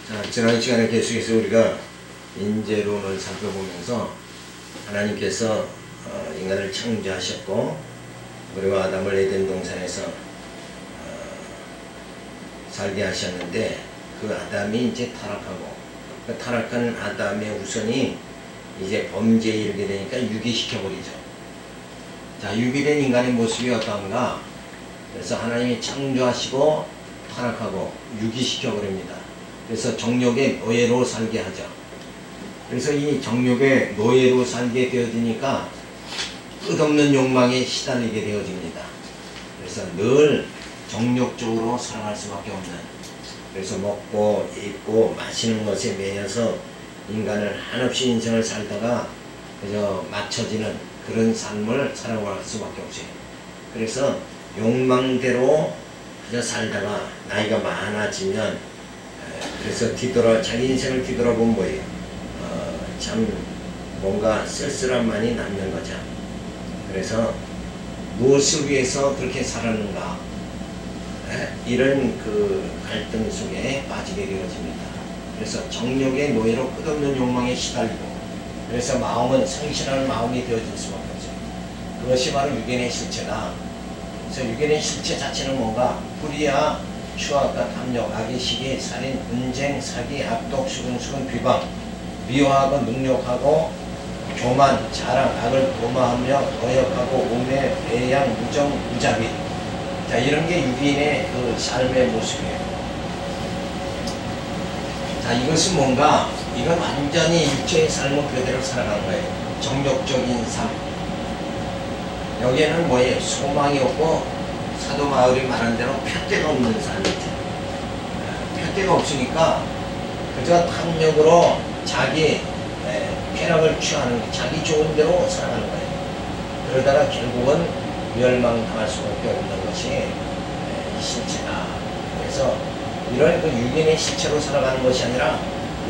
자, 지난 시간에 계속해서 우리가 인재론을 살펴보면서 하나님께서 인간을 창조하셨고, 그리고 아담을 에덴 동산에서 살게 하셨는데, 그 아담이 이제 타락하고, 그 타락한 아담의 우선이 이제 범죄에 이르게 되니까 유기시켜버리죠. 자, 유기된 인간의 모습이 어떤가? 그래서 하나님이 창조하시고 타락하고 유기시켜버립니다. 그래서 정욕의 노예로 살게 하죠. 그래서 이 정욕의 노예로 살게 되어지니까 끝없는 욕망에 시달리게 되어집니다. 그래서 늘 정욕적으로 살아갈 수밖에 없는, 그래서 먹고 입고 마시는 것에 매여서 인간을 한없이 인생을 살다가 그저 맞춰지는 그런 삶을 살아갈 수밖에 없어요. 그래서 욕망대로 그저 살다가 나이가 많아지면 그래서 자기 인생을 뒤돌아보면 뭐예요? 참 뭔가 쓸쓸함만이 남는 거죠. 그래서 무엇을 위해서 그렇게 살았는가, 이런 그 갈등 속에 빠지게 되어집니다. 그래서 정욕의 노예로 끝없는 욕망에 시달리고, 그래서 마음은 성실한 마음이 되어질 수밖에 없어요. 그것이 바로 유견의 실체다. 그래서 유견의 실체 자체는 뭔가 불의와 추악과 탐욕, 악의 시기, 살인, 분쟁, 사기, 악독, 수근수근, 비방, 미워하고 능욕하고 교만, 자랑, 악을 도마하며 거역하고 우매, 배양, 무정, 무자비. 자, 이런 게 유기인의 그 삶의 모습이에요. 자, 이것은 뭔가, 이건 완전히 육체의 삶을 그대로 살아가는 거예요. 정욕적인 삶. 여기에는 뭐예요? 소망이 없고, 사도 바울이 말한 대로 표대가 없는 삶이죠. 표대가 없으니까 그저 탐욕으로 자기 쾌락을 취하는, 자기 좋은 대로 살아가는 거예요. 그러다가 결국은 멸망당할 수밖에 없는 것이 실체다. 그래서 이런 그 유기인의 실체로 살아가는 것이 아니라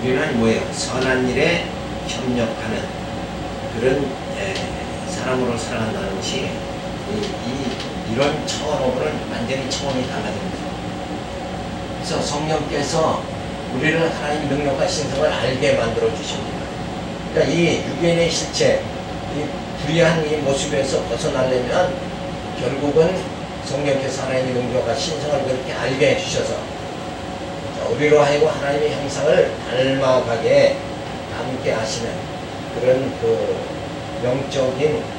우리는 뭐예요? 선한 일에 협력하는 그런 사람으로 살아간다는 것이 이런 차원으로는 완전히 차원이 달라집니다. 그래서 성령께서 우리를 하나님 능력과 신성을 알게 만들어 주십니다. 그러니까 이 유기인의 실체, 이 불의한 이 모습에서 벗어나려면 결국은 성령께서 하나님의 능력과 신성을 그렇게 알게 해주셔서 우리로 하여금 하나님의 형상을 닮아가게 함께 하시는 그런 그 영적인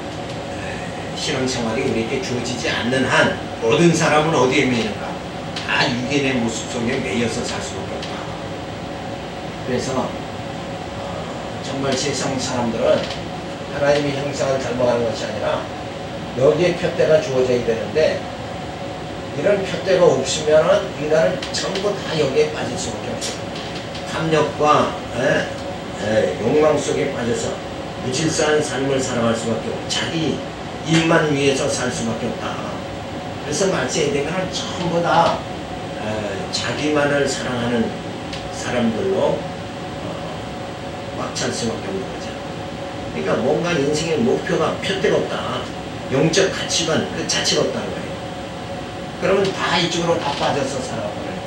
신앙생활이 우리에게 주어지지 않는 한 모든 사람은 어디에 매이는가? 다 유기인의 모습 속에 매여서 살 수밖에 없다. 그래서 정말 세상 사람들은 하나님의 형상을 닮아가는 것이 아니라 여기에 표대가 주어져야 되는데, 이런 표대가 없으면 인간은 전부 다 여기에 빠질 수밖에 없어요. 탐욕과 욕망 속에 빠져서 무질서한 삶을 살아갈 수밖에 없고, 자기 입만 위해서 살 수밖에 없다. 그래서 말세에 되면 전부 다 자기만을 사랑하는 사람들로 꽉 찰 수밖에 없는 거죠. 그러니까 뭔가 인생의 목표가 표대가 없다. 영적 가치관 그 자체가 없다는 거예요. 그러면 다 이쪽으로 다 빠져서 살아버려요.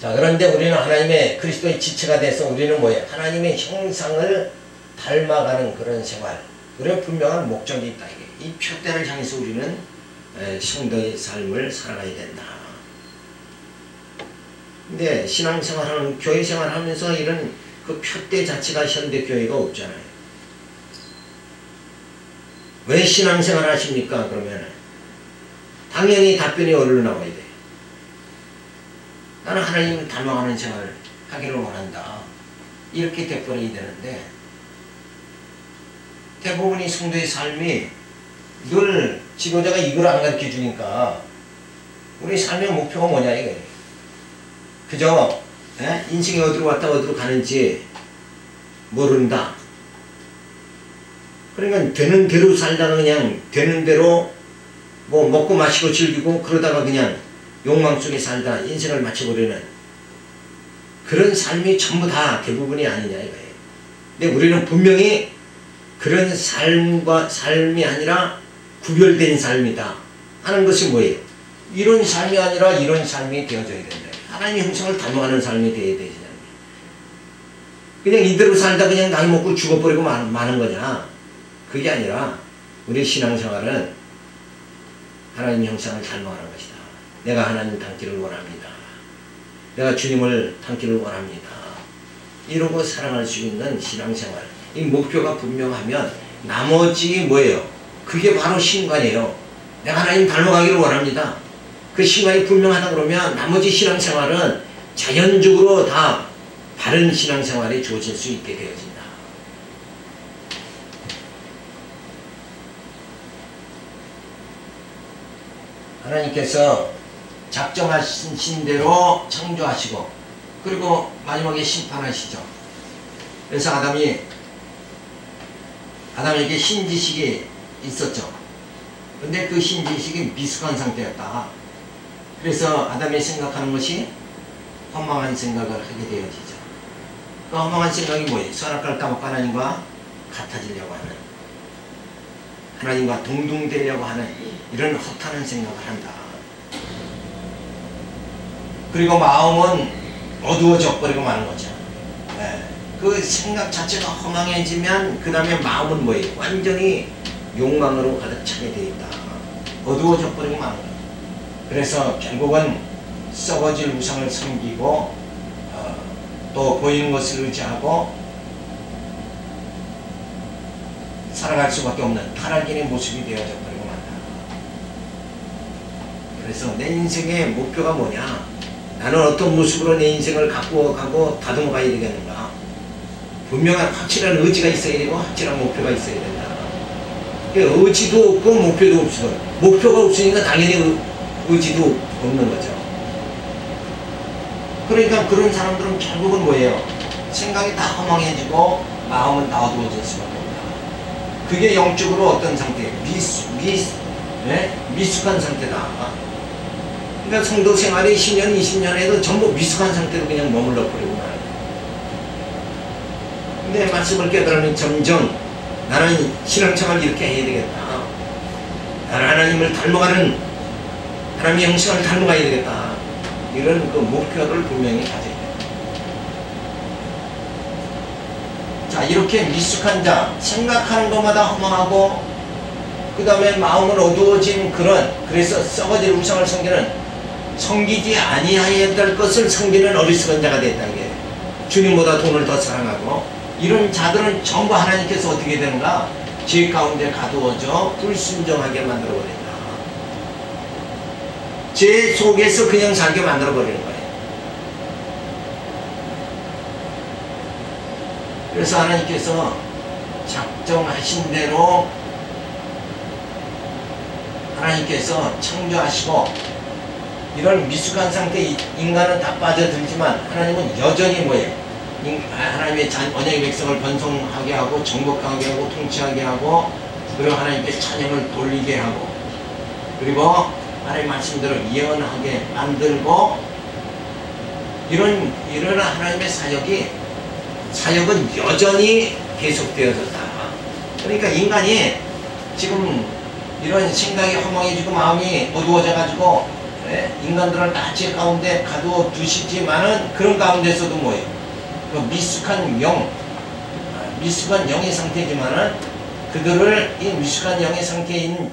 자, 그런데 우리는 하나님의 그리스도의 지체가 돼서 우리는 뭐예요? 하나님의 형상을 닮아가는 그런 생활. 그래 분명한 목적이 있다. 이 표대를 향해서 우리는 성도의 삶을 살아가야 된다. 근데 신앙생활하는, 교회생활하면서 이런 그 표대 자체가 현대교회가 없잖아요. 왜 신앙생활 하십니까? 그러면 당연히 답변이 어디로 나와야 돼? 나는 하나님을 닮아가는 생활을 하기를 원한다. 이렇게 돼버려야 되는데, 대부분의 성도의 삶이 늘 지도자가 이걸 안 가르쳐 주니까 우리 삶의 목표가 뭐냐 이거예요. 그저 인생이 어디로 왔다 어디로 가는지 모른다. 그러니까 되는 대로 살다가 그냥 되는 대로 뭐 먹고 마시고 즐기고 그러다가 그냥 욕망 속에 살다 인생을 마쳐버리는 그런 삶이 전부 다 대부분이 아니냐 이거예요. 근데 우리는 분명히 그런 삶이 아니라 구별된 삶이다 하는 것이 뭐예요? 이런 삶이 아니라 이런 삶이 되어져야 된다. 하나님의 형상을 닮아가는 삶이 되어야 되지. 그냥 이대로 살다 그냥 나이 먹고 죽어버리고 마는 거냐. 그게 아니라 우리 신앙생활은 하나님의 형상을 닮아가는 것이다. 내가 하나님 닮기를 원합니다. 내가 주님을 닮기를 원합니다. 이러고 살아갈 수 있는 신앙생활. 이 목표가 분명하면 나머지 뭐예요? 그게 바로 신관이에요. 내가 하나님 닮아가기를 원합니다. 그 신관이 분명하다 그러면 나머지 신앙생활은 자연적으로 다 바른 신앙생활에 주어질 수 있게 되어진다. 하나님께서 작정하신 대로 창조하시고 그리고 마지막에 심판하시죠. 그래서 아담에게 신지식이 있었죠. 근데 그 신지식이 미숙한 상태였다. 그래서 아담이 생각하는 것이 허망한 생각을 하게 되어지죠. 그 허망한 생각이 뭐예요? 선악과를 따먹고 하나님과 같아지려고 하는, 하나님과 동등되려고 하는 이런 허탄한 생각을 한다. 그리고 마음은 어두워져 버리고 마는 거죠. 네. 그 생각 자체가 허망해지면 그 다음에 마음은 뭐예요? 완전히 욕망으로 가득 차게 되어 있다. 어두워져 버리고 마는 거예요. 그래서 결국은 썩어질 우상을 섬기고 또 보이는 것을 의지하고 살아갈 수밖에 없는 타락인의 모습이 되어져 버리고 만다. 그래서 내 인생의 목표가 뭐냐? 나는 어떤 모습으로 내 인생을 갖고 가고 다듬어 가야 되겠는가? 분명한 확실한 의지가 있어야 되고 확실한 목표가 있어야 된다. 의지도 없고 목표도 없어. 목표가 없으니까 당연히 의지도 없는 거죠. 그러니까 그런 사람들은 결국은 뭐예요? 생각이 다 허망해지고 마음은 다 어두워질 수밖에 없다. 그게 영적으로 어떤 상태예요? 미숙한 상태다. 그러니까 성도 생활이 10년, 20년 해도 전부 미숙한 상태로 그냥 머물러 버리고 말아요. 근데 말씀을 깨달으면 점점 나는 신앙생활을 이렇게 해야 되겠다. 나는 하나님을 닮아가는, 하나님의 형상을 닮아가야 되겠다. 이런 그 목표를 분명히 가져야 돼요. 자, 이렇게 미숙한 자, 생각하는 것마다 허망하고 그 다음에 마음은 어두워진 그래서 썩어질 우상을 섬기지 아니하여야 될 것을 섬기는 어리석은 자가 됐다는 게, 주님보다 돈을 더 사랑하고 이런 자들은 전부 하나님께서 어떻게 되는가? 죄 가운데 가두어져 불순종하게 만들어버린다. 죄 속에서 그냥 살게 만들어버리는 거예요. 그래서 하나님께서 작정하신 대로 하나님께서 창조하시고 이런 미숙한 상태에 인간은 다 빠져들지만 하나님은 여전히 뭐예요? 하나님의 언약의 백성을 번성하게 하고 정복하게 하고 통치하게 하고 그리고 하나님께 찬양을 돌리게 하고 그리고 하나님 말씀대로 예언하게 만들고 이런 하나님의 사역은 여전히 계속되어졌다. 그러니까 인간이 지금 이런 생각이 허망해지고 마음이 어두워져가지고 인간들은 다 죄 가운데 가두어 두시지만은 그런 가운데서도 뭐예요? 그 미숙한 영의 상태지만은 그들을 이 미숙한 영의 상태인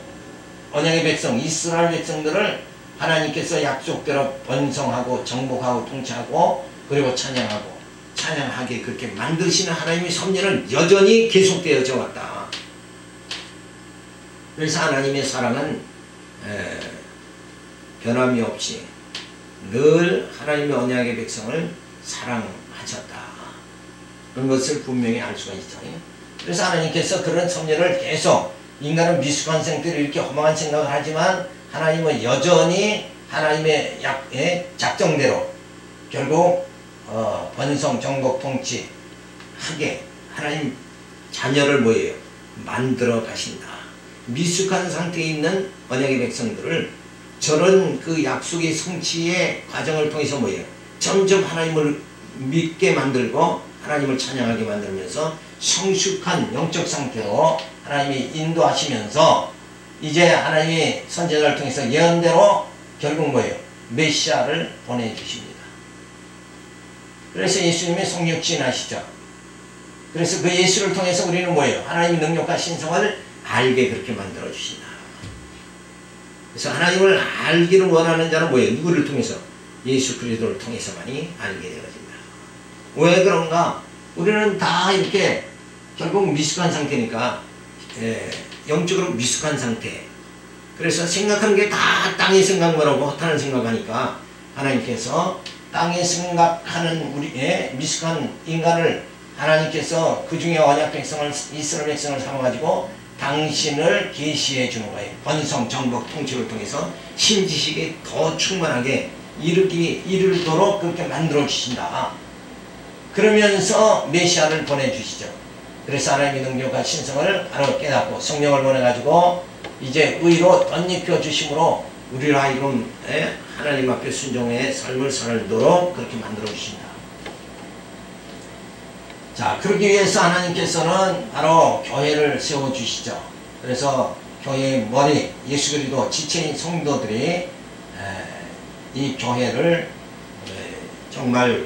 언약의 백성, 이스라엘 백성들을 하나님께서 약속대로 번성하고 정복하고 통치하고 그리고 찬양하게 그렇게 만드시는 하나님의 섭리는 여전히 계속되어져 왔다. 그래서 하나님의 사랑은 변함이 없이 늘 하나님의 언약의 백성을 사랑하셨다. 그런 것을 분명히 알 수가 있죠. 그래서 하나님께서 그런 섭리를 계속 인간은 미숙한 상태로 이렇게 허망한 생각을 하지만 하나님은 여전히 하나님의 작정대로 결국 번성, 정복, 통치 하게 하나님 자녀를 뭐예요? 만들어 가신다. 미숙한 상태에 있는 언약의 백성들을 저런 그 약속의 성취의 과정을 통해서 뭐예요? 점점 하나님을 믿게 만들고 하나님을 찬양하게 만들면서 성숙한 영적 상태로 하나님이 인도하시면서 이제 하나님이 선지자를 통해서 예언대로 결국 뭐예요? 메시아를 보내주십니다. 그래서 예수님이 성육신하시죠. 그래서 그 예수를 통해서 우리는 뭐예요? 하나님의 능력과 신성을 알게 그렇게 만들어 주신다. 그래서 하나님을 알기를 원하는 자는 뭐예요? 누구를 통해서? 예수 그리스도를 통해서만이 알게 되어진다. 왜 그런가? 우리는 다 이렇게 결국 미숙한 상태니까, 영적으로 미숙한 상태. 그래서 생각하는 게 다 땅의 생각만 하고 허탄한 생각하니까 하나님께서 땅에 생각하는 우리의 미숙한 인간을 하나님께서 그 중에 언약 백성을, 이스라엘 백성을 삼아가지고 당신을 계시해 주는 거예요. 번성, 정복, 통치를 통해서 신지식에 더 충만하게 이르도록 그렇게 만들어 주신다. 그러면서 메시아를 보내주시죠. 그래서 하나님의 능력과 신성을 바로 깨닫고 성령을 보내가지고 이제 의로 덧입혀 주심으로 우리를 하여금 하나님 앞에 순종의 삶을 살도록 그렇게 만들어 주신다. 자, 그러기 위해서 하나님께서는 바로 교회를 세워주시죠. 그래서 교회의 머리, 예수 그리스도 지체인 성도들이 이 교회를 정말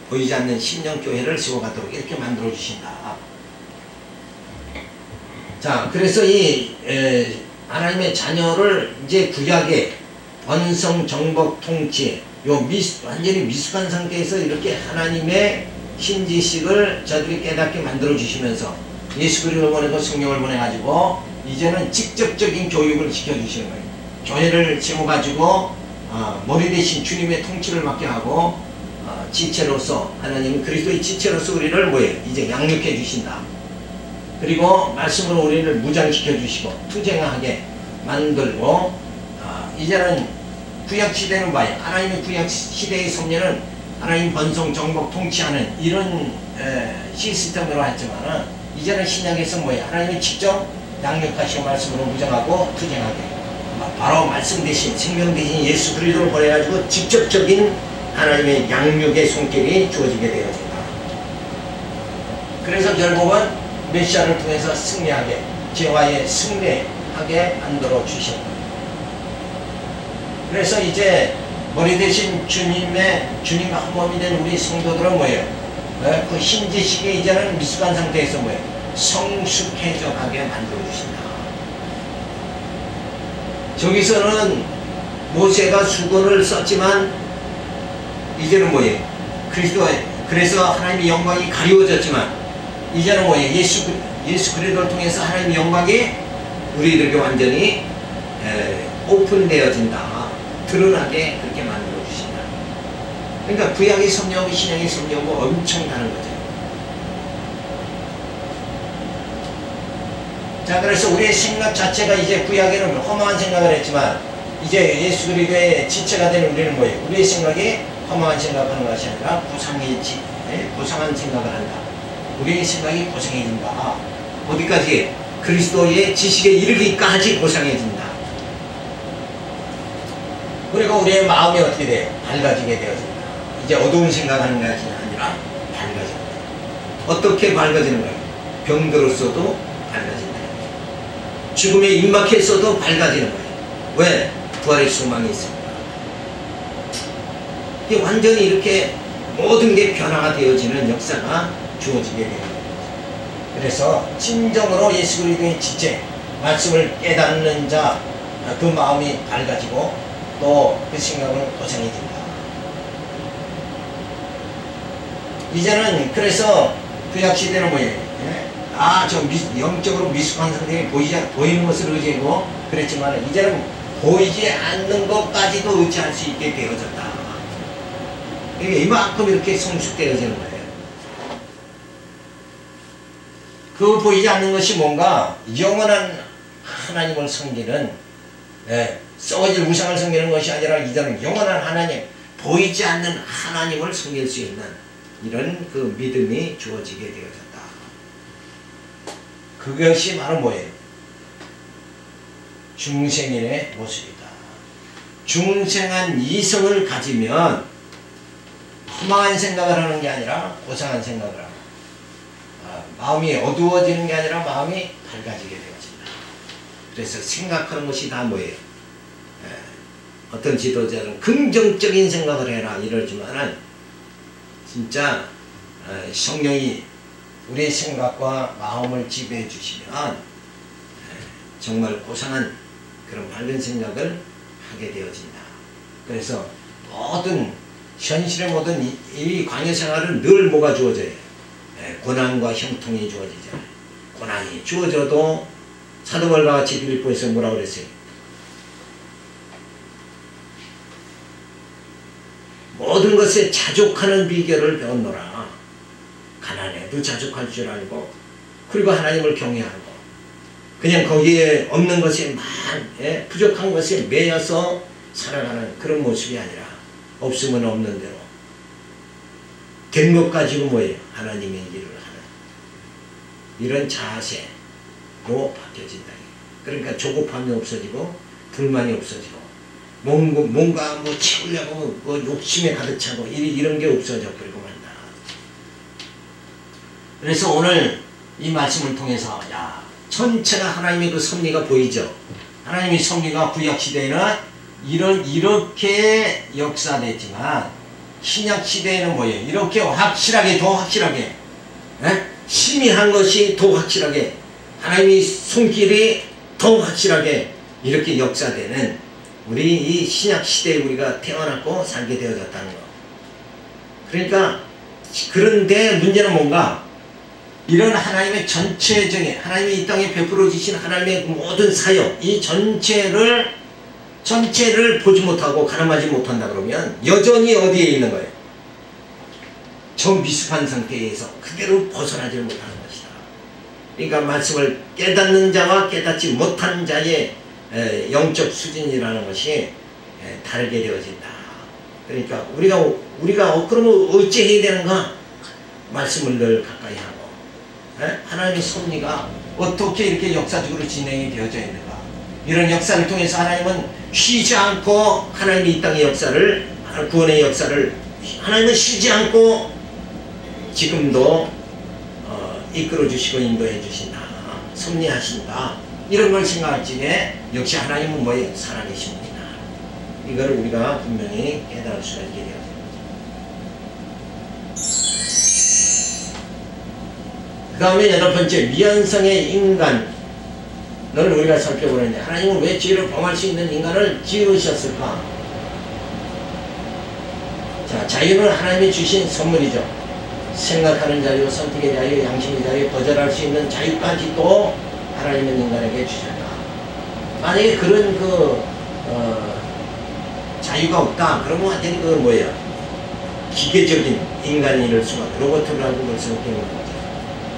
보이지 않는 신령교회를 세워가도록 이렇게 만들어 주신다. 자, 그래서 이 하나님의 자녀를 이제 구약의 번성, 정복, 통치, 완전히 미숙한 상태에서 이렇게 하나님의 신지식을 저들이 깨닫게 만들어 주시면서 예수 그리스도를 보내고 성령을 보내가지고 이제는 직접적인 교육을 시켜주시는 거예요. 교회를 세워가지고 머리 대신 주님의 통치를 맡게 하고 지체로서 하나님은 그리스도의 지체로서 우리를 뭐예요? 이제 양육해 주신다. 그리고 말씀으로 우리를 무장시켜 주시고 투쟁하게 만들고 이제는 구약시대는 뭐예요? 하나님의 구약시대의 섭리는 하나님 번성, 정복, 통치하는 이런 시스템으로 했지만은 이제는 신약에서 뭐예요? 하나님이 직접 양육하시고 말씀으로 무장하고 투쟁하게 바로 말씀 대신 생명 대신 예수 그리스도를 보내가지고 직접적인 하나님의 양육의 손길이 주어지게 되어진다. 그래서 결국은 메시아를 통해서 승리하게 죄와의 승리하게 만들어 주신 거예요. 그래서 이제 머리 대신 주님의 한 몸이 된 우리 성도들은 뭐예요? 그 신지식에 이제는 미숙한 상태에서 뭐예요? 성숙해져 가게 만들어 주신다. 저기서는 모세가 수건을 썼지만 이제는 뭐예요? 그래서 하나님의 영광이 가리워졌지만 이제는 뭐예요? 예수 그리스도를 통해서 하나님의 영광이 우리들에게 완전히 오픈되어진다. 드러나게 그렇게 만들어 주신다. 그러니까 구약의 섭리하고 신약의 섭리하고 엄청 다른 거죠. 자, 그래서 우리의 생각 자체가 이제 구약에는 허망한 생각을 했지만 이제 예수 그리스도의 지체가 되는 우리는 뭐예요? 우리의 생각이 허망한 생각하는 것이 아니라 고상한 생각을 한다. 우리의 생각이 고상해진다. 어디까지? 그리스도의 지식에 이르기까지 고상해진다. 그리고 우리의 마음이 어떻게 돼요? 밝아지게 되어진다. 이제 어두운 생각하는 것이 아니라 밝아진다. 어떻게 밝아지는 거예요? 병들었어도 밝아진다. 죽음에 임박했어도 밝아지는 거예요. 왜? 부활의 소망이 있습니다. 이게 완전히 이렇게 모든 게 변화가 되어지는 역사가 주어지게 되는 거예요. 그래서 진정으로 예수 그리스도의 지체, 말씀을 깨닫는 자, 그 마음이 밝아지고 또 그 생각은 고상해진다. 이제는 그래서 구약시대는 뭐예요? 영적으로 미숙한 상태에 보이는 것을 의지하고 그랬지만 이제는 보이지 않는 것까지도 의지할 수 있게 되어졌다. 그러니까 이만큼 이렇게 성숙되어지는 거예요. 그 보이지 않는 것이 뭔가 영원한 하나님을 섬기는 썩어질 우상을 섬기는 것이 아니라 이제는 영원한 하나님, 보이지 않는 하나님을 섬길 수 있는 이런 그 믿음이 주어지게 되어졌다. 그것이 바로 뭐예요? 중생인의 모습이다. 중생한 이성을 가지면 허망한 생각을 하는 게 아니라 고상한 생각을 하고 마음이 어두워지는 게 아니라 마음이 밝아지게 되어진다. 그래서 생각하는 것이 다 뭐예요? 어떤 지도자는 긍정적인 생각을 해라 이러지만은 진짜 성령이 우리의 생각과 마음을 지배해 주시면 정말 고상한 그런 밝은 생각을 하게 되어진다. 그래서 모든 현실의 모든 이 광야 생활은 늘 뭐가 주어져요? 고난과 형통이 주어지잖아요. 고난이 주어져도 사도 바울과 같이 빌립보에서 뭐라고 그랬어요? 모든 것에 자족하는 비결을 배웠노라. 가난해도 자족할 줄 알고, 그리고 하나님을 경외하고, 그냥 거기에 없는 것에 부족한 것에 매여서 살아가는 그런 모습이 아니라 없으면 없는 대로 된 것 가지고 뭐예요? 하나님의 일을 하는 이런 자세로 바뀌어진다. 그러니까 조급함이 없어지고 불만이 없어지고 뭔가 뭐 채우려고 뭐 욕심에 가득 차고 이런 게 없어져 버리고 만다. 그래서 오늘 이 말씀을 통해서 전체가 하나님의 그 섭리가 보이죠. 하나님의 섭리가 구약시대에는 이렇게 역사됐지만 신약시대에는 뭐예요? 이렇게 확실하게 더 확실하게 희미한 것이 더 확실하게 하나님의 손길이 더 확실하게 이렇게 역사되는 우리 이 신약시대에 우리가 태어났고 살게 되어졌다는 거. 그러니까 그런데 문제는 뭔가 이런 하나님의 전체적인 하나님이 이 땅에 베풀어 주신 하나님의 모든 사역 이 전체를 보지 못하고 가늠하지 못한다 그러면 여전히 어디에 있는 거예요? 저 미숙한 상태에서 그대로 벗어나지 못하는 것이다. 그러니까 말씀을 깨닫는 자와 깨닫지 못한 자의 영적 수준이라는 것이 다르게 되어진다. 그러니까 우리가 그러면 어찌 해야 되는가? 말씀을 늘 가까이 하고 하나님의 섭리가 어떻게 이렇게 역사적으로 진행이 되어져 있는가? 이런 역사를 통해서 하나님은 쉬지 않고 하나님이 이 땅의 역사를 구원의 역사를 하나님은 쉬지 않고 지금도 이끌어 주시고 인도해 주신다. 섭리하신다. 이런 걸 생각할 적에 역시 하나님은 뭐예요? 살아계십니다. 이걸 우리가 분명히 깨달을 수가 있게 되어집니다. 그 다음에 여덟 번째, 미완성의 인간을 우리가 살펴보는데 하나님은 왜 죄를 범할 수 있는 인간을 지으셨을까? 자, 자유는 하나님이 주신 선물이죠. 생각하는 자유, 선택의 자유, 양심의 자유, 거절할 수 있는 자유까지도 하나님은 인간에게 주셨다. 만약에 그런 자유가 없다. 그러면 완전히 그건 뭐예요? 기계적인 인간이 수만 로봇이라고 볼 수 없는 거죠.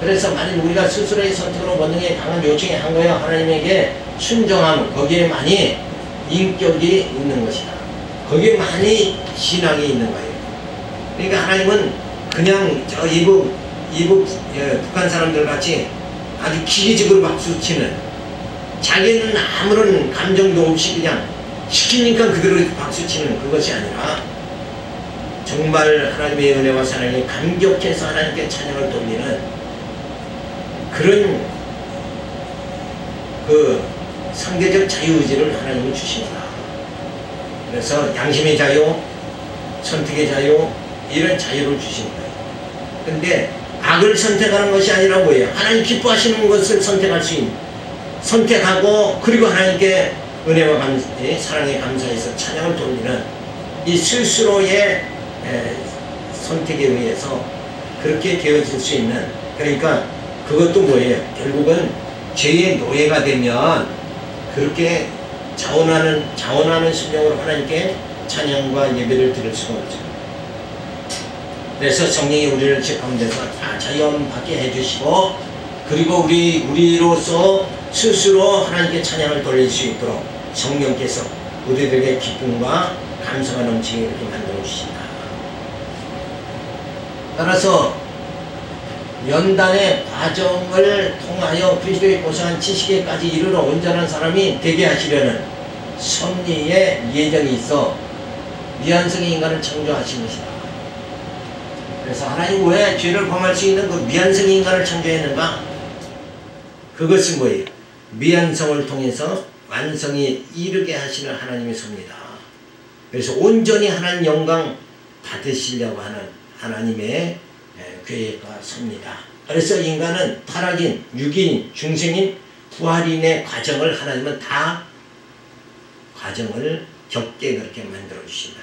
그래서 만약 우리가 스스로의 선택으로 본능에 강한 요청이 한 거예요. 하나님에게 순종하면 거기에만이 인격이 있는 것이다. 거기에만이 신앙이 있는 거예요. 그러니까 하나님은 그냥 저 이북 북한 사람들 같이 아주 기계적으로 박수치는 자기는 아무런 감정도 없이 그냥 시키니까 그대로 박수치는 그것이 아니라 정말 하나님의 은혜와 사랑에 감격해서 하나님께 찬양을 돌리는 그런 상대적 자유의지를 하나님은 주십니다. 그래서 양심의 자유, 선택의 자유 이런 자유를 주십니다. 근데 악을 선택하는 것이 아니라 뭐예요? 하나님 기뻐하시는 것을 선택할 수 있는 선택하고 그리고 하나님께 은혜와 사랑에 감사해서 찬양을 돌리는 이 스스로의 선택에 의해서 그렇게 되어질 수 있는 그러니까 그것도 뭐예요? 결국은 죄의 노예가 되면 그렇게 자원하는 심령으로 하나님께 찬양과 예배를 드릴 수가 없죠. 그래서 성령이 우리를 제 가운데서 다 자유함받게 해주시고 그리고 우리로서 스스로 하나님께 찬양을 돌릴 수 있도록 성령께서 우리들에게 기쁨과 감사가 넘치게 이렇게 만들어 주신다. 따라서 연단의 과정을 통하여 그리스도의 고상한 지식에까지 이르러 온전한 사람이 되게 하시려는 섭리의 예정이 있어 미완성의 인간을 창조하신 것이다. 그래서 하나님 왜 죄를 범할 수 있는 그 미완성의 인간을 창조했는가? 그것은 뭐예요? 미완성을 통해서 완성에 이르게 하시는 하나님의 섭리다. 그래서 온전히 하나님 영광 받으시려고 하는 하나님의 계획과 섭니다. 그래서 인간은 타락인, 육인, 중생인, 부활인의 과정을 하나님은 다 과정을 겪게 그렇게 만들어 주신다.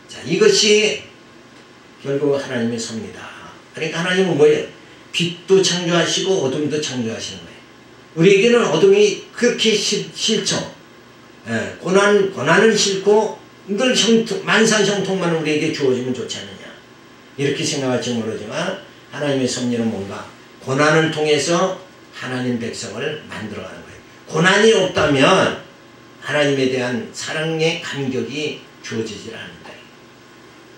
자, 이것이 결국 하나님의 섭니다. 그러니까 하나님은 뭐예요? 빛도 창조하시고 어둠도 창조하시는 거예요. 우리에게는 어둠이 그렇게 싫죠. 고난은 싫고 늘 만사형통만 우리에게 주어지면 좋지 않느냐. 이렇게 생각할지 모르지만 하나님의 섭리는 뭔가 고난을 통해서 하나님 백성을 만들어가는 거예요. 고난이 없다면 하나님에 대한 사랑의 감격이 주어지질 않는 거예요.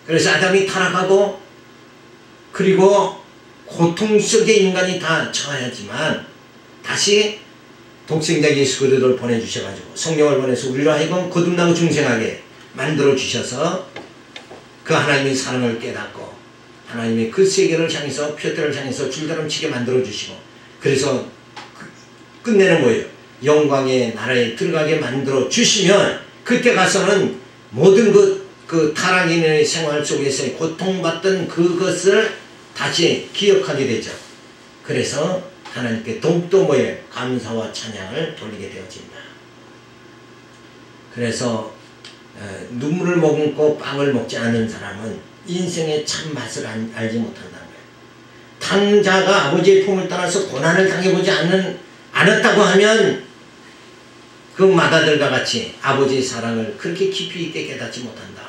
그래서 아담이 타락하고 그리고 고통 속에 인간이 다 처해야지만 다시 독생자 예수 그리스도를 보내주셔가지고 성령을 보내서 우리로 하여금 거듭나고 중생하게 만들어주셔서 그 하나님의 사랑을 깨닫고 하나님의 그 세계를 향해서 표대를 향해서 줄다름치게 만들어주시고 그래서 끝내는 뭐예요? 영광의 나라에 들어가게 만들어주시면 그때 가서는 모든 그 타락인의 생활 속에서 고통받던 그것을 다시 기억하게 되죠. 그래서 하나님께 더욱더 뭐예요? 감사와 찬양을 돌리게 되어진다. 그래서 눈물을 머금고 빵을 먹지 않은 사람은 인생의 참맛을 알지 못한다는 거예요. 당자가 아버지의 품을 따라서 고난을 당해보지 않았다고 하면 그 마다들과 같이 아버지의 사랑을 그렇게 깊이 있게 깨닫지 못한다.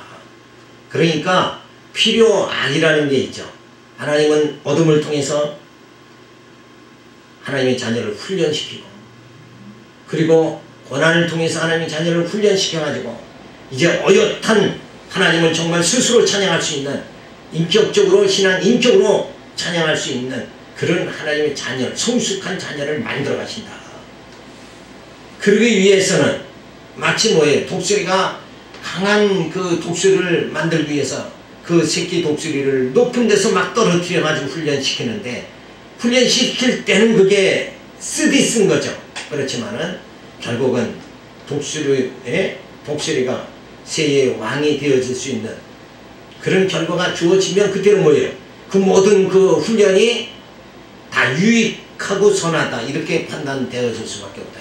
그러니까 필요악이라는 게 있죠. 하나님은 어둠을 통해서 하나님의 자녀를 훈련시키고 그리고 고난을 통해서 하나님의 자녀를 훈련시켜가지고 이제 어엿한 하나님을 정말 스스로 찬양할 수 있는 인격적으로 인격으로 찬양할 수 있는 그런 하나님의 자녀, 성숙한 자녀를 만들어 가신다. 그러기 위해서는 마치 뭐예요? 독수리가 강한 그 독수리를 만들기 위해서 그 새끼 독수리를 높은 데서 막 떨어뜨려 가지고 훈련시키는데 훈련시킬 때는 그게 쓰디쓴 거죠. 그렇지만은 결국은 독수리가 새의 왕이 되어질 수 있는 그런 결과가 주어지면 그때는 뭐예요? 그 모든 그 훈련이 다 유익하고 선하다 이렇게 판단되어질 수밖에 없다.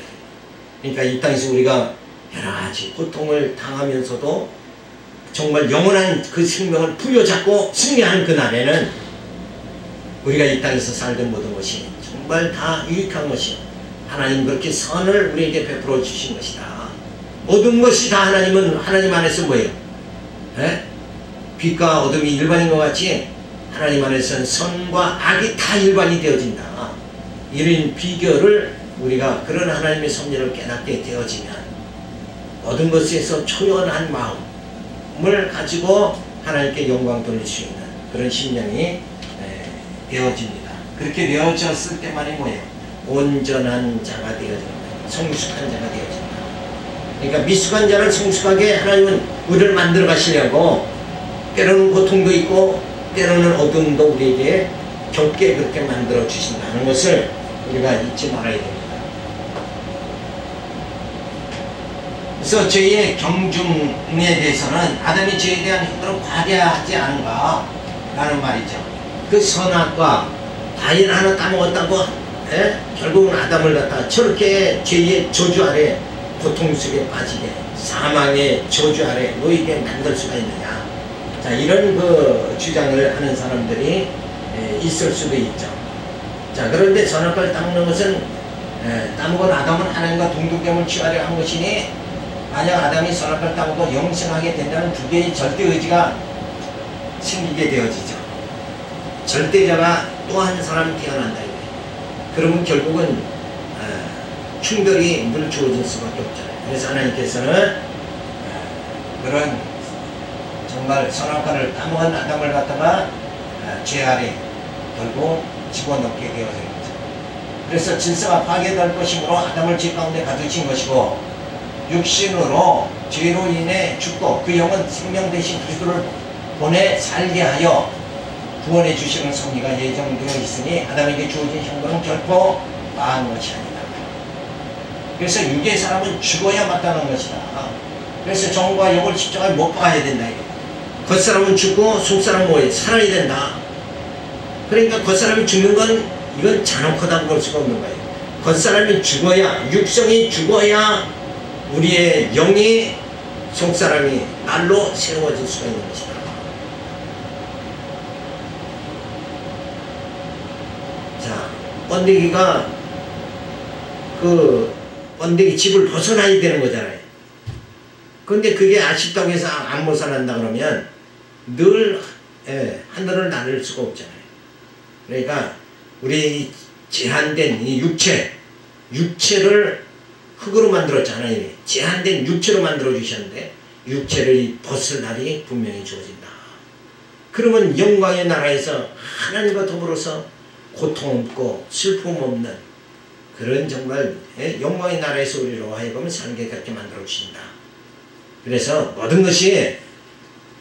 그러니까 이 땅에서 우리가 여러 가지 고통을 당하면서도 정말 영원한 그 생명을 부여잡고 승리하는 그날에는 우리가 이 땅에서 살던 모든 것이 정말 다 유익한 것이 하나님 그렇게 선을 우리에게 베풀어 주신 것이다. 모든 것이 다 하나님 안에서 뭐예요? 빛과 어둠이 일반인 것 같이 하나님 안에서는 선과 악이 다 일반이 되어진다. 이런 비결을 우리가 그런 하나님의 섭리를 깨닫게 되어지면 모든 것에서 초연한 마음을 가지고 하나님께 영광 돌릴 수 있는 그런 심령이 되어집니다. 그렇게 되어졌을 때만이 뭐예요? 온전한 자가 되어집니다. 성숙한 자가 되어집니다. 그러니까 미숙한 자를 성숙하게 하나님은 우리를 만들어 가시려고 때로는 고통도 있고 때로는 어둠도 우리에게 겪게 그렇게 만들어 주신다는 것을 우리가 잊지 말아야 됩니다. 그래서 죄의 경중에 대해서는 아담이 죄에 대한 행동을 과대하지 않은가 라는 말이죠. 그 선악과 과일 하나 따먹었다고 결국은 아담을 갖다 저렇게 죄의 저주 아래 고통 속에 빠지게 사망의 저주 아래 놓이게 만들 수가 있느냐. 자, 이런 그 주장을 하는 사람들이 있을 수도 있죠. 자, 그런데 선악과를 따먹는 것은 따먹은 아담은 하나님과 동등됨을 취하려 한 것이니 만약 아담이 선악과를 따먹고 영생하게 된다는 두 개의 절대 의지가 생기게 되어지죠. 절대자가 또 한 사람 태어난다. 그러면 결국은 충돌이 늘 주어질 수밖에 없잖아요. 그래서 하나님께서는 그런 정말 선악과를 따먹은 아담을 갖다가 죄 아래 결국 집어넣게 되어진 거죠. 그래서 질서가 파괴될 것이므로 아담을 죄 가운데 가두신 것이고 육신으로 죄로 인해 죽고 그 영은 생명 대신 그리스도를 보내 살게 하여 구원해 주시는 섭리가 예정되어 있으니 아담에게 주어진 형벌은 결코 마한 것이 아니다. 그래서 육의 사람은 죽어야 마땅한 것이다. 그래서 정과 영을 십자가에 못 박아야 된다. 겉사람은 죽고 속사람은 뭐예요? 살아야 된다. 그러니까 겉사람이 죽는 건 이건 잔혹하다고 볼 수가 없는 거예요. 겉사람이 죽어야, 육성이 죽어야 우리의 영이, 속사람이 날로 세워질 수가 있는 것이다. 자, 번데기가 그 번데기 집을 벗어나야 되는 거잖아요. 그런데 그게 아쉽다고 해서 안 벗어난다 그러면 늘 하늘을 나를 수가 없잖아요. 그러니까 우리 제한된 이 육체를 흙으로 만들었잖아요. 제한된 육체로 만들어 주셨는데 육체를 벗을 날이 분명히 주어진다. 그러면 영광의 나라에서 하나님과 더불어서 고통 없고 슬픔 없는 그런 정말 영광의 나라에서 우리로 하여금 살게 그렇게 만들어 주신다. 그래서 모든 것이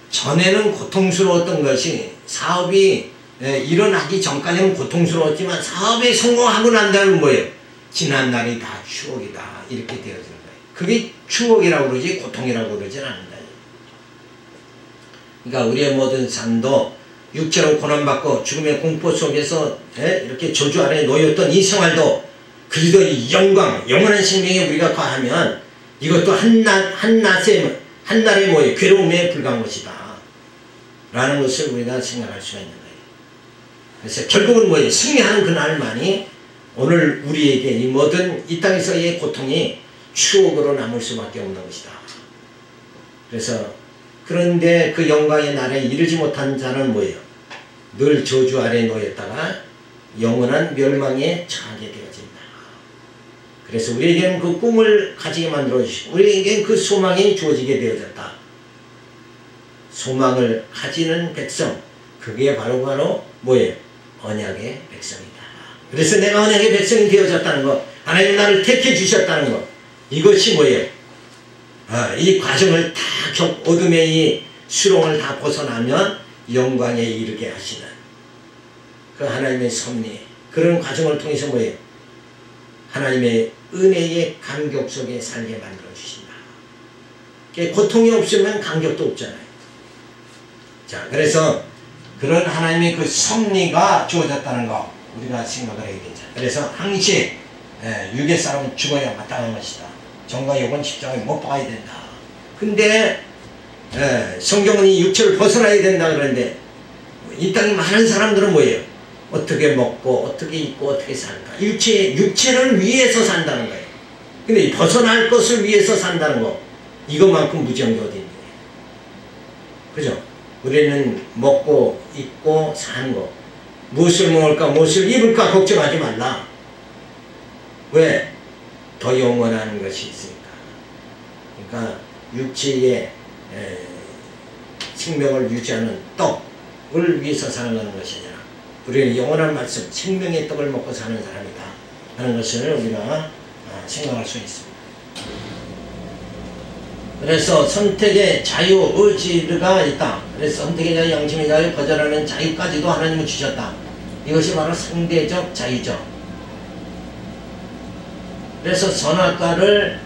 전에는 고통스러웠던 것이 사업이 일어나기 전까지는 고통스러웠지만 사업에 성공하고 난 다음에 뭐예요? 지난 날이 다 추억이다. 이렇게 되어지는 거예요. 그게 추억이라고 그러지 고통이라고 그러진 않는다. 그러니까 우리의 모든 삶도 육체로 고난받고 죽음의 공포 속에서 이렇게 저주 아래 놓였던 이 생활도 그리도 이 영광, 영원한 생명에 우리가 거하면 이것도 한날의 뭐예요? 괴로움에 불과한 것이다. 라는 것을 우리가 생각할 수가 있는 거예요. 그래서 결국은 뭐예요? 승리하는 그날만이 오늘 우리에게 이 모든 이 땅에서의 고통이 추억으로 남을 수밖에 없는 것이다. 그래서 그런데 그 영광의 날에 이르지 못한 자는 뭐예요? 늘 저주 아래 놓였다가 영원한 멸망에 처하게 되어진다. 그래서 우리에게는 그 꿈을 가지게 만들어 주시고 우리에게는 그 소망이 주어지게 되어졌다. 소망을 가지는 백성, 그게 바로 뭐예요? 언약의 백성이다. 그래서 내가 언약의 백성이 되어졌다는 것, 하나님 나를 택해 주셨다는 것, 이것이 뭐예요? 이 과정을 다 어둠의 이 수렁을 다 벗어나면 영광에 이르게 하시는 그 하나님의 섭리, 그런 과정을 통해서 뭐예요? 하나님의 은혜의 감격 속에 살게 만들어 주신다. 고통이 없으면 감격도 없잖아요. 자, 그래서 그런 하나님의 그 섭리가 주어졌다는 거 우리가 생각을 해야 되죠. 그래서 항시 육의 사람은 죽어야 마땅한 것이다. 정과 욕은 십자가에 못 박아야 된다. 근데 성경은 이 육체를 벗어나야 된다 그러는데 이 땅에 많은 사람들은 뭐예요? 어떻게 먹고 어떻게 입고 어떻게 살까? 육체를 위해서 산다는 거예요. 근데 이 벗어날 것을 위해서 산다는 거, 이것만큼 무지한 게 어디 있는 거예요? 그죠? 우리는 먹고 입고 사는 거, 무엇을 먹을까 무엇을 입을까 걱정하지 말라. 왜? 더 영원한 것이 있으니까. 그러니까 육체의 생명을 유지하는 떡을 위해서 살아가는 것이 아니라 우리는 영원한 말씀, 생명의 떡을 먹고 사는 사람이다 하는 것을 우리가 생각할 수 있습니다. 그래서 선택의 자유, 의지가 있다. 그래서 선택의 자유, 양심의 자유, 거절하는 자유까지도 하나님은 주셨다. 이것이 바로 상대적 자유죠. 그래서 선악과를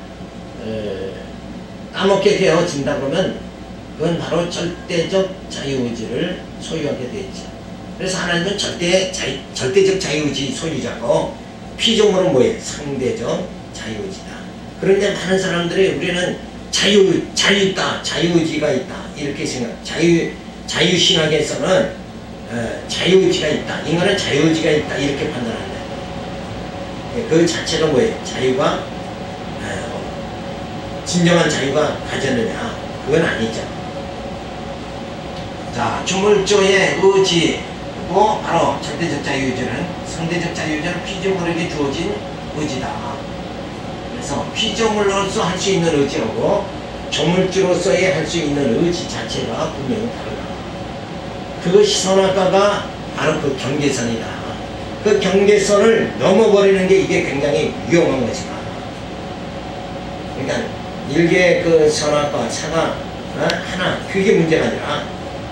따먹게 되어진다 그러면 그건 바로 절대적 자유의지를 소유하게 되죠. 그래서 하나님은 절대적 자유의지 소유자고 피조물은 뭐예요? 상대적 자유의지다. 그런데 많은 사람들이 우리는 자유있다, 자유의지가 있다 이렇게 생각. 자유신학에서는 자유의지가 있다, 인간은 자유의지가 있다 이렇게 판단한다. 그 자체가 뭐예요? 자유가 진정한 자유가 가졌느냐? 그건 아니죠. 자, 주물조의 의지고 바로 절대적 자유의지는, 상대적 자유의지는 피조물에게 주어진 의지다. 그래서 피조물로서 할 수 있는 의지하고 조물주로서의 할 수 있는 의지 자체가 분명히 다르다. 그것이 선악과가 바로 그 경계선이다. 그 경계선을 넘어버리는 게 이게 굉장히 위험한 것이다. 그러니까 일개 그 선악과 사과 하나 그게 문제가 아니라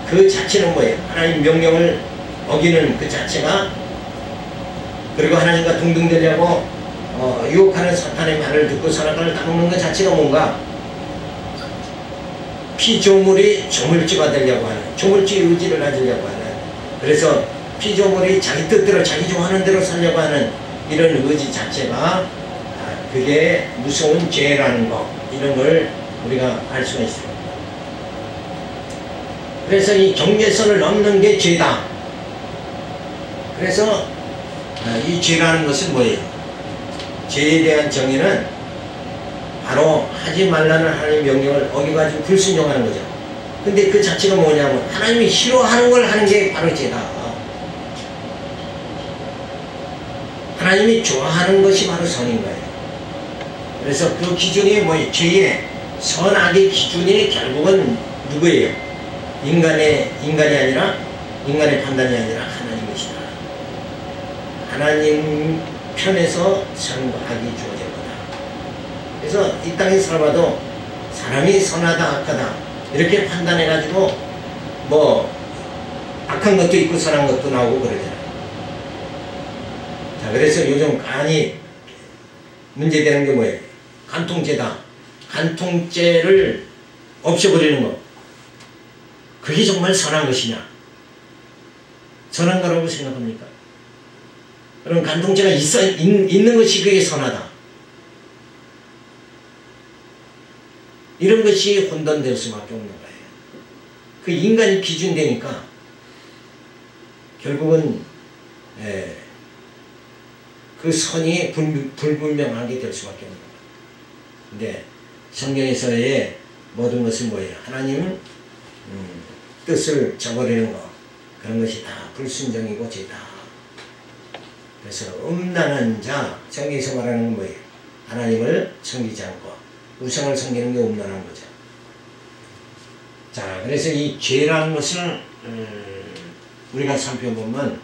그 자체는 뭐예요? 하나님 명령을 어기는 그 자체가, 그리고 하나님과 동등되려고 유혹하는 사탄의 말을 듣고 선악과를 따먹는 것 자체가 뭔가 피조물이 조물주가 되려고 하는, 조물주의 의지를 가지려고 하는, 그래서 피조물이 자기 뜻대로 자기 좋아하는 대로 살려고 하는 이런 의지 자체가 그게 무서운 죄라는 거, 이런 걸 우리가 알 수가 있어요. 그래서 이 경계선을 넘는 게 죄다. 그래서 이 죄라는 것은 뭐예요? 죄에 대한 정의는 바로 하지 말라는 하나님의 명령을 어겨가지고 불순종하는 거죠. 근데 그 자체가 뭐냐면 하나님이 싫어하는 걸 하는 게 바로 죄다. 하나님이 좋아하는 것이 바로 선인 거예요. 그래서 그 기준이 뭐예요? 죄의 선악의 기준이 결국은 누구예요? 인간이 아니라, 인간의 판단이 아니라 하나님 것이다. 하나님 편에서 선과 악이 주어질 거다. 그래서 이 땅에 살아봐도 사람이 선하다 악하다 이렇게 판단해가지고 뭐 악한 것도 있고 선한 것도 나오고 그러잖아요. 자, 그래서 요즘 간이 문제되는 게 뭐예요? 간통죄다. 간통죄를 없애버리는 거. 그게 정말 선한 것이냐? 선한 거라고 생각합니까? 그럼 간통죄가 있는 것이 그게 선하다. 이런 것이 혼돈될 수밖에 없는 거예요. 그 인간이 기준되니까 결국은 그 선이 불분명하게 될 수밖에 없는 거예요. 근데 성경에서의 모든 것은 뭐예요? 하나님 뜻을 저버리는 거, 그런 것이 다 불순종이고 죄다. 그래서 음란한 자, 성경에서 말하는 건 뭐예요? 하나님을 섬기지 않고 우상을 섬기는 게 음란한 거죠. 자, 그래서 이 죄라는 것을 우리가 살펴보면,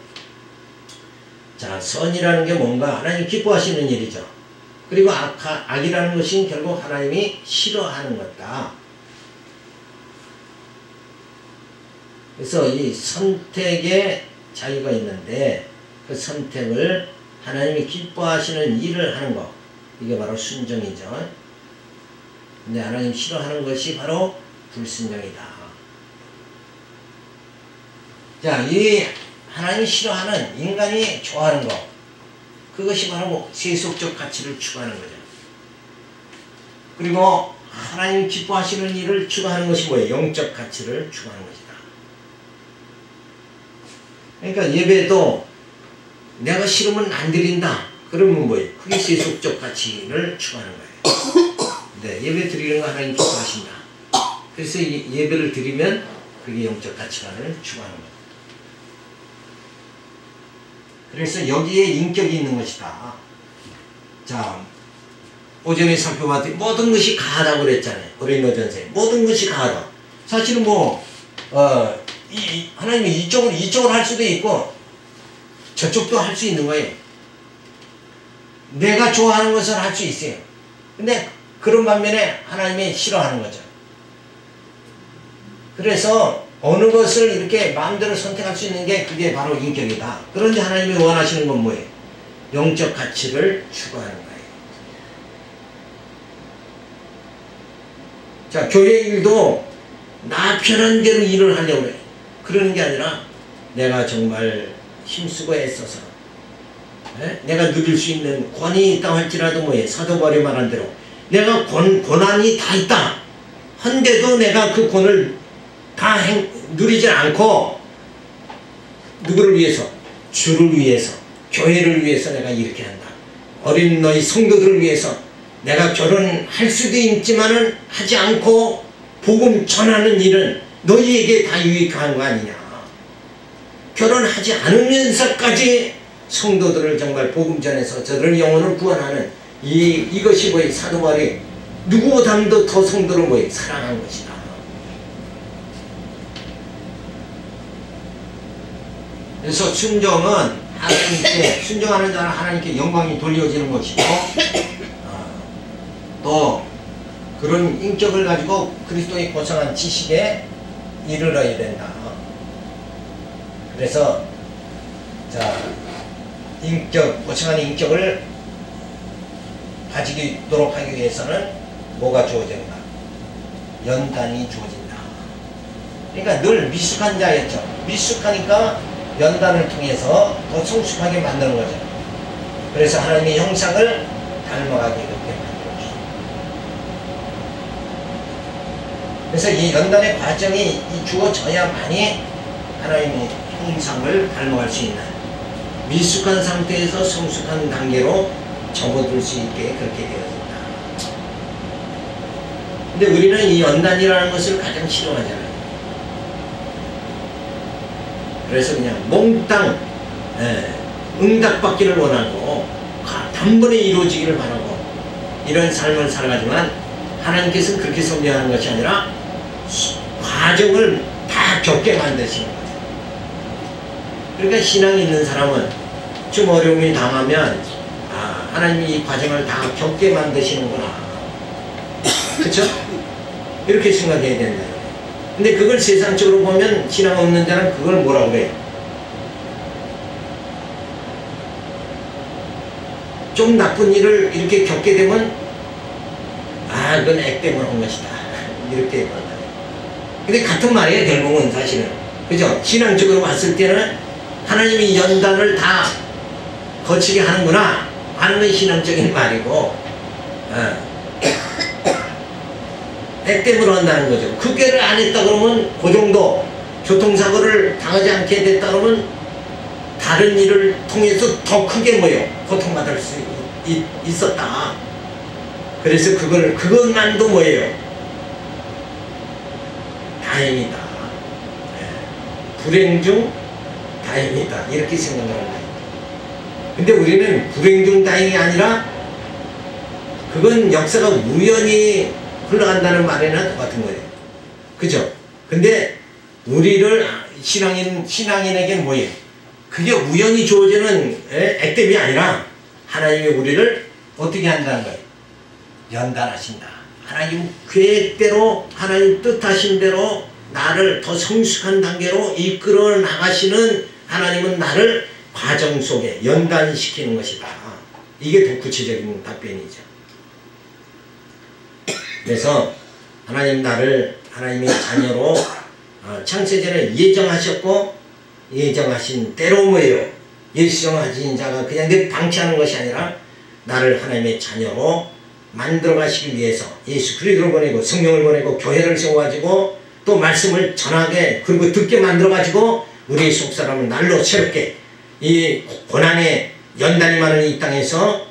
자, 선이라는 게 뭔가 하나님 기뻐하시는 일이죠. 그리고 악이라는 것은 결국 하나님이 싫어하는 것이다. 그래서 이 선택의 자유가 있는데 그 선택을 하나님이 기뻐하시는 일을 하는 것, 이게 바로 순종이죠. 근데 하나님 싫어하는 것이 바로 불순종이다. 자, 이 하나님이 싫어하는, 인간이 좋아하는 것, 그것이 바로 세속적 가치를 추구하는 거죠. 그리고 하나님 기뻐하시는 일을 추구하는 것이 뭐예요? 영적 가치를 추구하는 것이다. 그러니까 예배도 내가 싫으면 안 드린다. 그러면 뭐예요? 그게 세속적 가치를 추구하는 거예요. 네, 예배 드리는 거 하나님 기뻐하신다. 그래서 예배를 드리면 그게 영적 가치관을 추구하는 거예요. 그래서 여기에 인격이 있는 것이다. 자, 오전에 살펴봤더니 모든 것이 가하다고 그랬잖아요. 고린도전서에 모든 것이 가하다. 사실은 뭐 하나님이 이쪽을 할 수도 있고 저쪽도 할 수 있는 거예요. 내가 좋아하는 것을 할 수 있어요. 근데 그런 반면에 하나님이 싫어하는 거죠. 그래서 어느 것을 이렇게 마음대로 선택할 수 있는 게 그게 바로 인격이다. 그런데 하나님이 원하시는 건 뭐예요? 영적 가치를 추구하는 거예요. 자, 교회 일도 나 편한 대로 일을 하려고 그래. 그러는 게 아니라 내가 정말 힘쓰고 애써서 내가 누릴 수 있는 권이 있다 할지라도 뭐예요? 사도 바울이 말한 대로 내가 권한이 다 있다 한데도 내가 그 권을 다 누리지 않고 누구를 위해서? 주를 위해서, 교회를 위해서 내가 이렇게 한다. 어린 너희 성도들을 위해서 내가 결혼할 수도 있지만은 하지 않고 복음 전하는 일은 너희에게 다 유익한 거 아니냐. 결혼하지 않으면서까지 성도들을 정말 복음 전해서 저들의 영혼을 구원하는 이것이 뭐예요? 사도 바울이 누구보다도 더 성도를 뭐예요? 사랑한 것이다. 그래서 순종은 하나님께, 순종하는 자는 하나님께 영광이 돌려지는 것이고, 또 그런 인격을 가지고 그리스도의 고상한 지식에 이르러야 된다. 그래서 자, 고상한 인격을 가지도록 하기 위해서는 뭐가 주어진다? 연단이 주어진다. 그러니까 늘 미숙한 자였죠. 미숙하니까 연단을 통해서 더 성숙하게 만드는 거죠. 그래서 하나님의 형상을 닮아가게 그렇게 만들어 주십니다. 그래서 이 연단의 과정이 주어져야만이 하나님의 형상을 닮아갈 수 있는, 미숙한 상태에서 성숙한 단계로 접어들 수 있게 그렇게 되어진다. 근데 우리는 이 연단이라는 것을 가장 싫어하잖아요. 그래서 그냥 몽땅 응답받기를 원하고 단번에 이루어지기를 바라고 이런 삶을 살아가지만, 하나님께서는 그렇게 섭리하는 것이 아니라 과정을 다 겪게 만드시는 거예요. 그러니까 신앙이 있는 사람은 좀 어려움이 당하면 하나님이 이 과정을 다 겪게 만드시는구나, 그쵸? 이렇게 생각해야 된다. 근데 그걸 세상적으로 보면 신앙 없는 자는 그걸 뭐라고 그래요? 좀 나쁜 일을 이렇게 겪게 되면 그건 액 때문에 한 것이다, 이렇게 말해요. 근데 같은 말이에요, 결국은. 사실은, 그죠? 신앙적으로 봤을 때는 하나님이 연단을 다 거치게 하는구나 하는 건 신앙적인 말이고, 액 때문에 한다는 거죠. 그게를 안 했다 그러면, 그 정도 교통사고를 당하지 않게 됐다 그러면 다른 일을 통해서 더 크게 고통받을 수 있었다. 그래서 그것만도 다행이다. 불행 중 다행이다. 이렇게 생각을 하는 거예요. 근데 우리는 불행 중 다행이 아니라, 그건 역사가 우연히 흘러간다는 말에는 똑같은 거예요. 그죠? 근데 우리를, 신앙인에게는 뭐예요? 그게 우연히 주어지는 액땜이 아니라 하나님이 우리를 어떻게 한다는 거예요? 연단하신다. 하나님 계획대로, 하나님 뜻하신 대로 나를 더 성숙한 단계로 이끌어 나가시는 하나님은 나를 과정 속에 연단시키는 것이다. 이게 더 구체적인 답변이죠. 그래서 하나님 나를 하나님의 자녀로 창세전에 예정하셨고, 예정하신 때로 예정하신 자가 그냥 내 방치하는 것이 아니라 나를 하나님의 자녀로 만들어 가시기 위해서 예수 그리스도를 보내고 성령을 보내고 교회를 세워가지고 또 말씀을 전하게, 그리고 듣게 만들어 가지고 우리의 속사람은 날로 새롭게, 이 고난의 연단이 많은 이 땅에서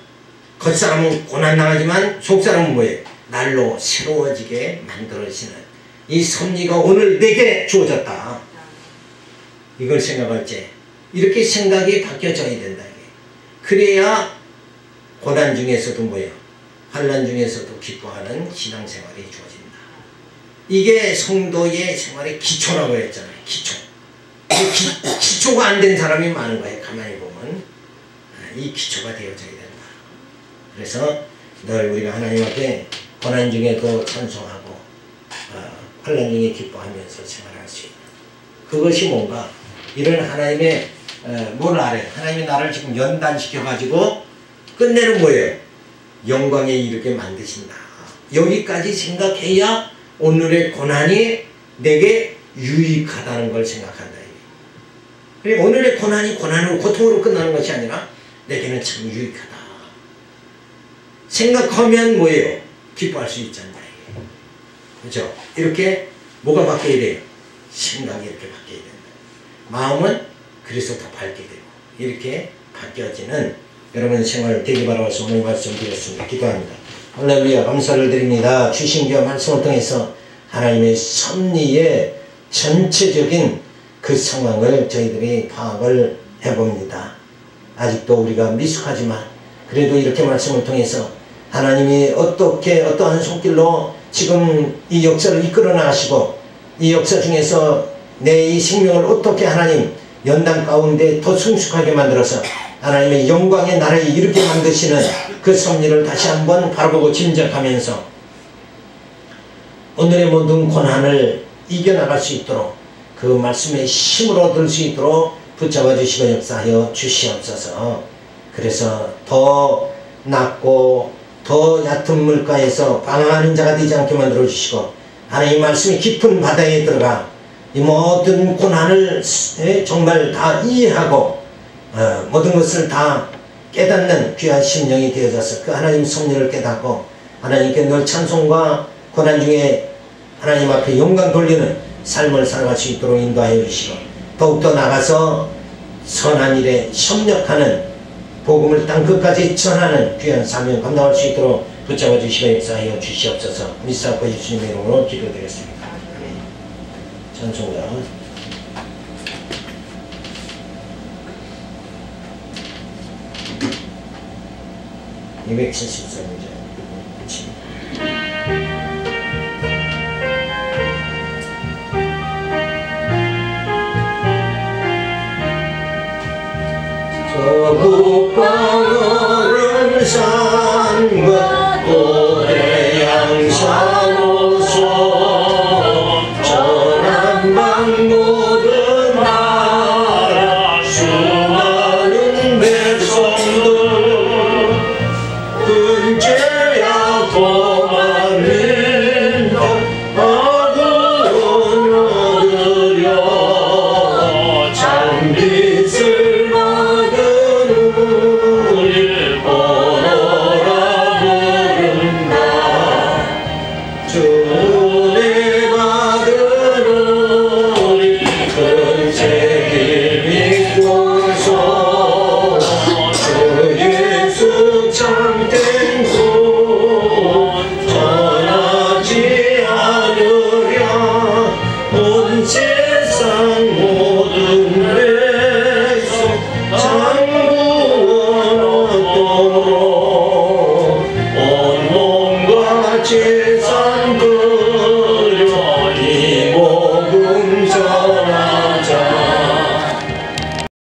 겉사람은 고난당하지만 속사람은 날로 새로워지게 만들어지는 이 섭리가 오늘 내게 주어졌다. 이걸 생각할 때 이렇게 생각이 바뀌어져야 된다. 그래야 고난 중에서도 환난 중에서도 기뻐하는 신앙생활이 주어진다. 이게 성도의 생활의 기초라고 했잖아요. 기초가 안 된 사람이 많은 거예요. 가만히 보면 이 기초가 되어져야 된다. 그래서 늘 우리가 하나님 앞에 고난 중에도 찬송하고 환난 중에 기뻐하면서 생활할 수 있는, 그것이 뭔가 이런 하나님의 뭘 알아요? 하나님이 나를 지금 연단시켜가지고 끝내는 영광에 이르게 만드신다. 여기까지 생각해야 오늘의 고난이 내게 유익하다는 걸 생각한다. 그러니까 오늘의 고난이 고난으로, 고통으로 끝나는 것이 아니라 내게는 참 유익하다. 생각하면 기뻐할 수 있잖아요. 그렇죠? 이렇게 뭐가 바뀌어야 돼요? 생각이 이렇게 바뀌어야 된다. 마음은 그래서 더 밝게 되고 이렇게 바뀌어지는 여러분 생활 되기 바라서 오늘 말씀 드렸습니다. 기도합니다. 할렐루야, 감사를 드립니다. 주신 귀한 말씀을 통해서 하나님의 섭리의 전체적인 그 상황을 저희들이 파악을 해봅니다. 아직도 우리가 미숙하지만 그래도 이렇게 말씀을 통해서 하나님이 어떠한 손길로 지금 이 역사를 이끌어 나가시고 이 역사 중에서 내 이 생명을 어떻게 하나님 연단 가운데 더 성숙하게 만들어서 하나님의 영광의 나라에 이르게 만드시는 그 섭리를 다시 한번 바라보고 짐작하면서 오늘의 모든 고난을 이겨나갈 수 있도록 그 말씀의 힘을 얻을 수 있도록 붙잡아 주시고 역사하여 주시옵소서. 그래서 더 낮고 더 얕은 물가에서 방황하는 자가 되지 않게 만들어 주시고 하나님의 말씀이 깊은 바다에 들어가 이 모든 고난을 정말 다 이해하고 모든 것을 다 깨닫는 귀한 심령이 되어져서 그 하나님 섭리를 깨닫고 하나님께 늘 찬송과 고난 중에 하나님 앞에 영광 돌리는 삶을 살아갈 수 있도록 인도하여 주시고 더욱더 나가서 선한 일에 협력하는 복음을 땅끝까지 전하는 귀한 사명 감당할 수 있도록 붙잡아 주시고 역사하여 주시옵소서. 미사고 예수님의 이름으로 기도드렸습니다. 찬송가 273장 저 국방어른 산